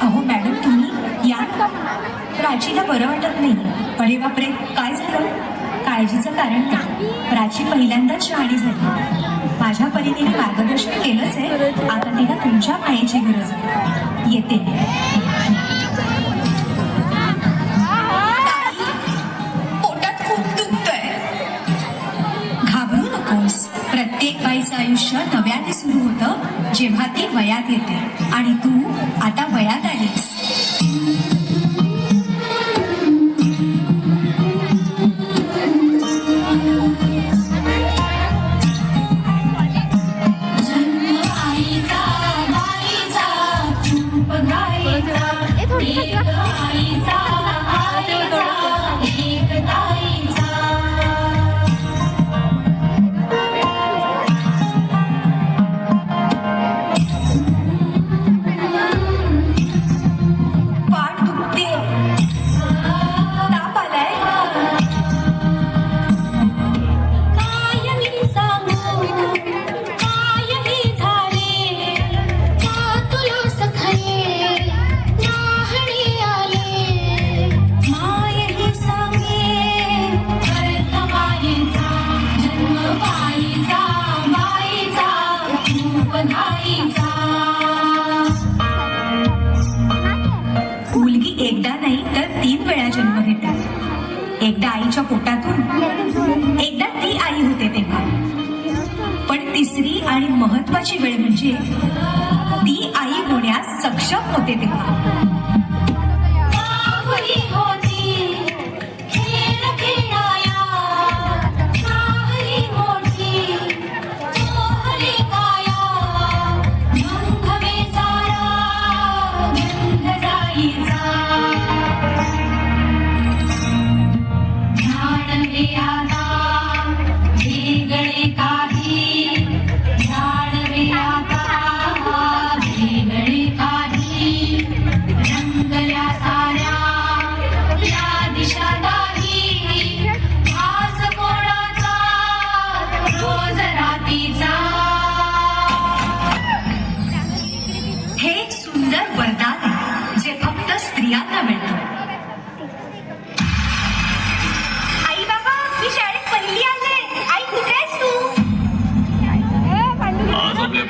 अहो मॅडम तुम्ही या ना. प्राचीला बरं वाटत नाही. अरे बापरे, काय झालं? काळजीचं कारण काय? प्राची पहिल्यांदाच शहाणी झाली. माझ्या परीने मार्गदर्शन केलंच आहे. आता तिला तुमच्या मायेची गरज आहे. येते. पोटात खूप दुखतंय. घाबरू नकोस. प्रत्येक बाईचं आयुष्य नव्याने सुरू होतं जेव्हा ती वयात येते. आणि तू आता वयात आलीस. मुलगी एकदा नाही तर 3 वेळा जन्म घेते. एकदा आईच्या पोटातून, एकदा ती आई होते तेव्हा. पण तिसरी आणि महत्वाची वेळ म्हणजे ती आई होण्यास सक्षम होते तेव्हा.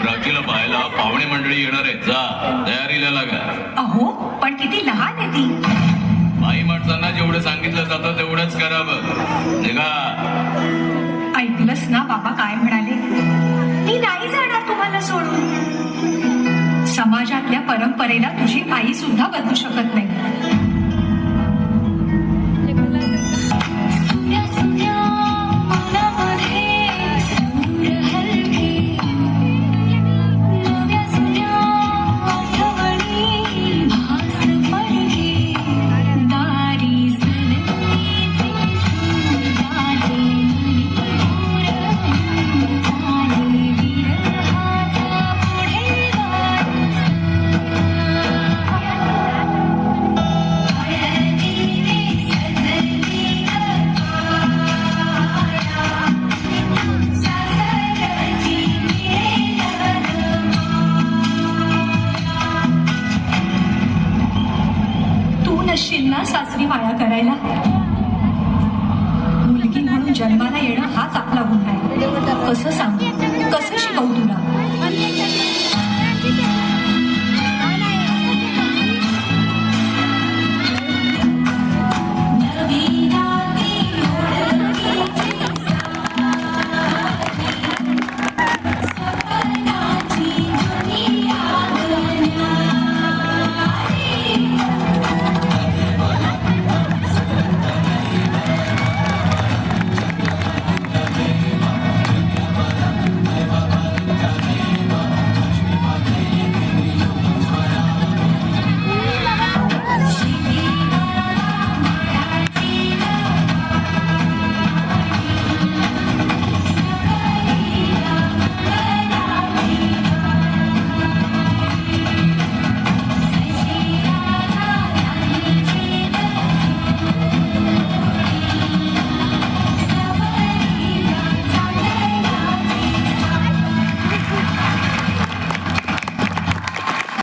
प्राचीला पाहायला पाहुणे मंडळी येणार आहेत. जा तयारीला लागा. अहो पण किती लहान आहे ती. बाई माणसांना जेवढं सांगितलं जातं तेवढंच करावं. निघा. ऐकलंस ना बाबा काय म्हणाले? मी नाही जाणार तुम्हाला सोडून. समाजातल्या परंपरेला तुझी आई सुद्धा बदलू शकत नाही. ना सासरी माया करायला. मुलगी म्हणून जन्माला येणं हाच आपला गुन्हा आहे. कसं सांगू, कसं शिकवू तुला?